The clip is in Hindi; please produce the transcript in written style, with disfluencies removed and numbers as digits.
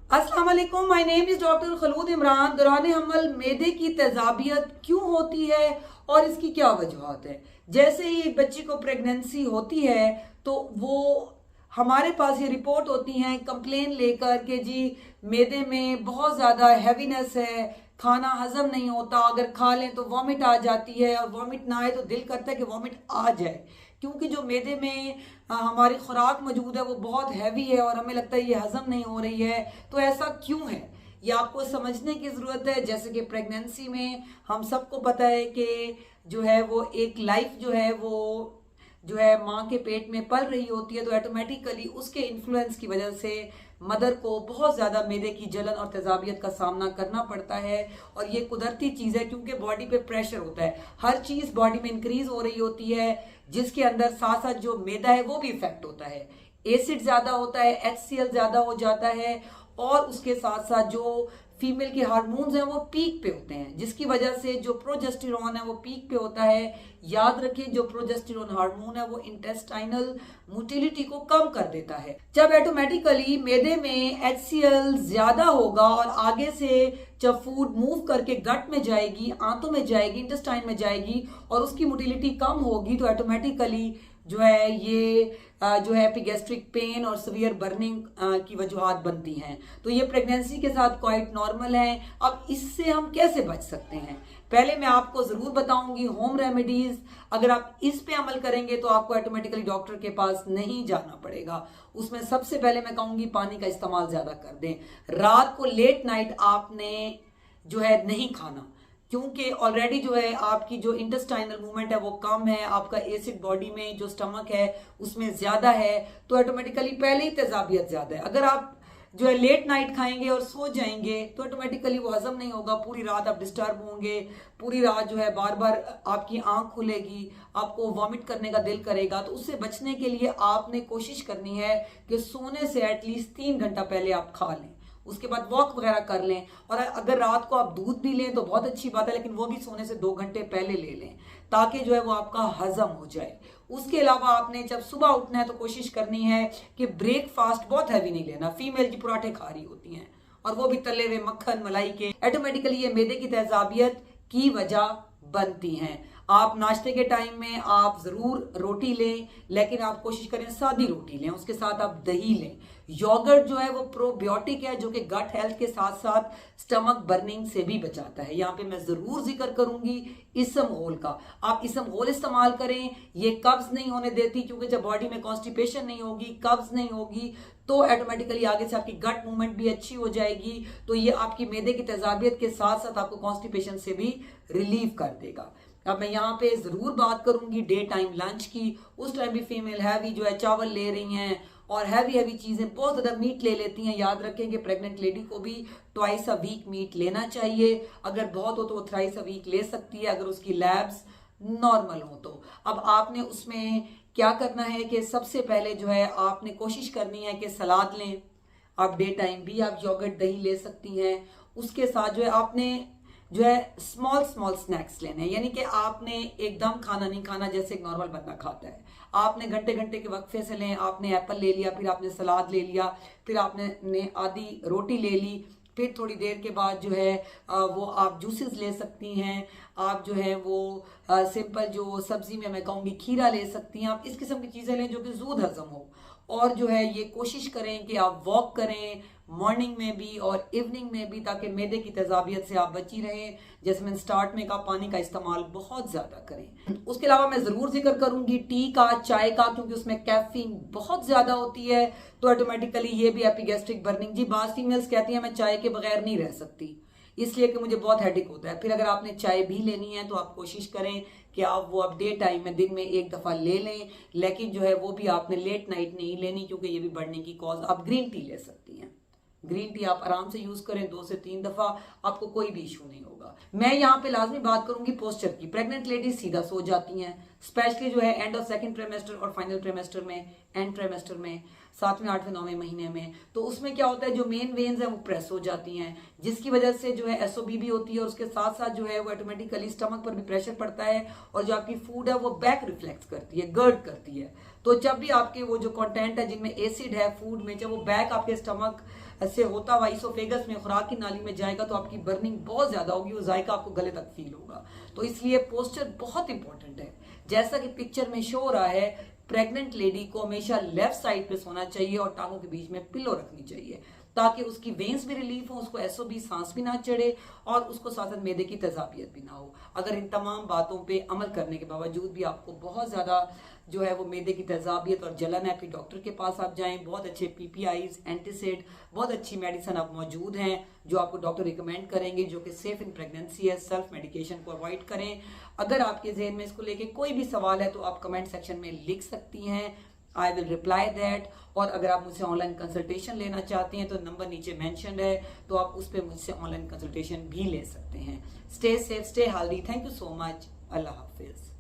अस्सलाम वालेकुम, my name is doctor Khalood Imran. दौरान हमल मैदे की तेजाबियत क्यों होती है और इसकी क्या वजूहत है। जैसे ही एक बच्ची को प्रेगनेंसी होती है तो वो हमारे पास ये रिपोर्ट होती हैं कंप्लेन लेकर के जी मैदे में बहुत ज़्यादा हैवीनेस है, खाना हजम नहीं होता, अगर खा लें तो वॉमिट आ जाती है और वॉमिट ना आए तो दिल करता है कि वॉमिट आ जाए, क्योंकि जो मैदे में हमारी खुराक मौजूद है वो बहुत हैवी है और हमें लगता है ये हजम नहीं हो रही है। तो ऐसा क्यों है ये आपको समझने की ज़रूरत है। जैसे कि प्रेगनेंसी में हम सबको पता है कि जो है वो एक लाइफ जो है वो जो है माँ के पेट में पल रही होती है, तो ऑटोमेटिकली उसके इन्फ्लुएंस की वजह से मदर को बहुत ज़्यादा मैदे की जलन और तेजाबियत का सामना करना पड़ता है। और ये कुदरती चीज़ है क्योंकि बॉडी पे प्रेशर होता है, हर चीज़ बॉडी में इंक्रीज हो रही होती है, जिसके अंदर साथ साथ जो मैदा है वो भी इफेक्ट होता है। एसिड ज़्यादा होता है, HCl ज़्यादा हो जाता है और उसके साथ साथ जो फीमेल के हार्मोन्स हैं वो पीक पे होते हैं, जिसकी वजह से जो प्रोजेस्टेरॉन है वो पीक पे होता है। याद रखें, जो प्रोजेस्टेरॉन हार्मोन है वो इंटेस्टाइनल मोटिलिटी को कम कर देता है। जब ऑटोमेटिकली मैदे में HCl ज्यादा होगा और आगे से जब फूड मूव करके गट में जाएगी, आंतों में जाएगी, इंटेस्टाइन में जाएगी और उसकी मोटिलिटी कम होगी, तो ऑटोमेटिकली जो है ये जो है एपिगैस्ट्रिक पेन और सीवियर बर्निंग की वजूहात बनती हैं। तो ये प्रेगनेंसी के साथ क्वाइट नॉर्मल है। अब इससे हम कैसे बच सकते हैं, पहले मैं आपको जरूर बताऊंगी होम रेमेडीज। अगर आप इस पे अमल करेंगे तो आपको ऑटोमेटिकली डॉक्टर के पास नहीं जाना पड़ेगा। उसमें सबसे पहले मैं कहूंगी पानी का इस्तेमाल ज्यादा कर दें। रात को लेट नाइट आपने जो है नहीं खाना, क्योंकि ऑलरेडी जो है आपकी जो इंटेस्टाइनल मूवमेंट है वो कम है, आपका एसिड बॉडी में जो स्टमक है उसमें ज्यादा है, तो ऑटोमेटिकली पहले ही तेजाबियत ज्यादा है। अगर आप जो है लेट नाइट खाएंगे और सो जाएंगे तो ऑटोमेटिकली वो हजम नहीं होगा, पूरी रात आप डिस्टर्ब होंगे, पूरी रात जो है बार बार आपकी आंख खुलेगी, आपको वॉमिट करने का दिल करेगा। तो उससे बचने के लिए आपने कोशिश करनी है कि सोने से एटलीस्ट 3 घंटा पहले आप खा लें, उसके बाद वॉक वगैरह कर लें। और अगर रात को आप दूध भी लें तो बहुत अच्छी बात है, लेकिन वो भी सोने से 2 घंटे पहले ले लें ताकि जो है वो आपका हजम हो जाए। उसके अलावा आपने जब सुबह उठना है तो कोशिश करनी है कि ब्रेकफास्ट बहुत हैवी नहीं लेना। फीमेल जी पराठे खा रही होती हैं और वो भी तले हुए मक्खन मलाई के, ऑटोमेटिकली ये मैदे की तेजाबियत की वजह बनती हैं। आप नाश्ते के टाइम में आप जरूर रोटी लें, लेकिन आप कोशिश करें सादी रोटी लें, उसके साथ आप दही लें। योगर्ट जो है वो प्रोबायोटिक है जो कि गट हेल्थ के साथ साथ स्टमक बर्निंग से भी बचाता है। यहाँ पे मैं जरूर जिक्र करूंगी इसम ओल का। आप इसम ओल इस्तेमाल करें, ये कब्ज नहीं होने देती, क्योंकि जब बॉडी में कॉन्स्टिपेशन नहीं होगी, कब्ज नहीं होगी, तो ऑटोमेटिकली आगे से आपकी गट मूवमेंट भी अच्छी हो जाएगी। तो ये आपकी मैदे की तेजाबियत के साथ साथ आपको कॉन्स्टिपेशन से भी रिलीव कर देगा। अब मैं यहाँ पे जरूर बात करूंगी डे टाइम लंच की। उस टाइम भी फीमेल हैवी जो है चावल ले रही हैं और हैवी हैवी चीजें, बहुत ज्यादा मीट ले लेती हैं। याद रखें कि प्रेग्नेंट लेडी को भी ट्वाइस अ वीक मीट लेना चाहिए। अगर बहुत हो तो वो थ्राइस अ वीक ले सकती है, अगर उसकी लैब्स नॉर्मल हो तो। अब आपने उसमें क्या करना है कि सबसे पहले जो है आपने कोशिश करनी है कि सलाद लें। आप डे टाइम भी आप योगर्ट दही ले सकती हैं। उसके साथ जो है आपने जो है स्मॉल स्मॉल स्नैक्स लेने हैं, यानी कि आपने एकदम खाना नहीं खाना जैसे एक नॉर्मल बंदा खाता है। आपने घंटे घंटे के वक्फे से लें, आपने एप्पल ले लिया, फिर आपने सलाद ले लिया, फिर आपने आधी रोटी ले ली, फिर थोड़ी देर के बाद जो है वो आप जूसेस ले सकती हैं। आप जो है वो सिंपल जो सब्जी में मैं कहूँगी खीरा ले सकती हैं। आप इस किस्म की चीज़ें लें जो कि जूद हजम हो। और जो है ये कोशिश करें कि आप वॉक करें मॉर्निंग में भी और इवनिंग में भी, ताकि मैदे की तेजाबियत से आप बची रहें। जैसे मैंने स्टार्ट में कहा, पानी का इस्तेमाल बहुत ज्यादा करें। उसके अलावा मैं जरूर जिक्र करूंगी टी का, चाय का, क्योंकि उसमें कैफीन बहुत ज्यादा होती है, तो ऑटोमेटिकली ये भी एपिगैस्ट्रिक बर्निंग। जी बास फीमेल्स कहती हैं मैं चाय के बगैर नहीं रह सकती, इसलिए कि मुझे बहुत हेडेक होता है। फिर अगर आपने चाय भी लेनी है तो आप कोशिश करें कि आप वो आप डे टाइम में दिन में एक दफा ले लें, लेकिन जो है वो भी आपने लेट नाइट नहीं लेनी, क्योंकि ये भी बढ़ने की कॉज। आप ग्रीन टी ले सकती हैं, ग्रीन टी आप आराम से यूज करें 2 से 3 दफा, आपको कोई भी इशू नहीं होगा। मैं यहाँ पे लाजमी बात करूंगी पोस्चर की। प्रेग्नेंट लेडीज सीधा सो जाती हैं, स्पेशली जो है एंड ऑफ सेकंड ट्राइमेस्टर और फाइनल ट्राइमेस्टर में, एंड ट्राइमेस्टर में, 7वें 8वें 9वें महीने में। तो उसमें क्या होता है, जो मेन वेन्स है वो प्रेस हो जाती हैं, जिसकी वजह से जो है एसओबी भी होती है, और उसके साथ साथ जो है वो ऑटोमेटिकली स्टमक पर भी प्रेशर पड़ता है, और जो आपकी फूड है वो बैक रिफ्लेक्स करती है, गर्ड करती है। तो जब भी आपके वो जो कंटेंट है जिनमें एसिड है फूड में, जब वो बैक आपके स्टमक ऐसे होता हुआ इसोफेगस में, खुराक की नाली में जाएगा तो आपकी बर्निंग बहुत ज्यादा होगी, वो जायका आपको गले तक फील होगा। तो इसलिए पोस्चर बहुत इंपॉर्टेंट है। जैसा कि पिक्चर में शो हो रहा है, प्रेग्नेंट लेडी को हमेशा लेफ्ट साइड पे सोना चाहिए और टांगों के बीच में पिलो रखनी चाहिए, ताकि उसकी वेन्स भी रिलीफ हो, उसको एसओबी सांस भी ना चढ़े और उसको साथ साथ मैदे की तेजाबियत भी ना हो। अगर इन तमाम बातों पे अमल करने के बावजूद भी आपको बहुत ज़्यादा जो है वो मैदे की तेजाबियत और जलन है, फिर डॉक्टर के पास आप जाएं। बहुत अच्छे पीपीआईज, एंटीसिड, बहुत अच्छी मेडिसिन आप मौजूद हैं जो आपको डॉक्टर रिकमेंड करेंगे, जो कि सेफ इन प्रेगनेंसी है। सेल्फ मेडिकेशन को अवॉइड करें। अगर आपके जहन में इसको लेके कोई भी सवाल है तो आप कमेंट सेक्शन में लिख सकती हैं, आई विल रिप्लाई दैट। और अगर आप मुझसे ऑनलाइन कंसल्टेशन लेना चाहते हैं तो नंबर नीचे मेंशन्ड है, तो आप उस पर मुझसे ऑनलाइन कंसल्टेशन भी ले सकते हैं। Stay safe, stay healthy. Thank you so much. Allah Hafiz.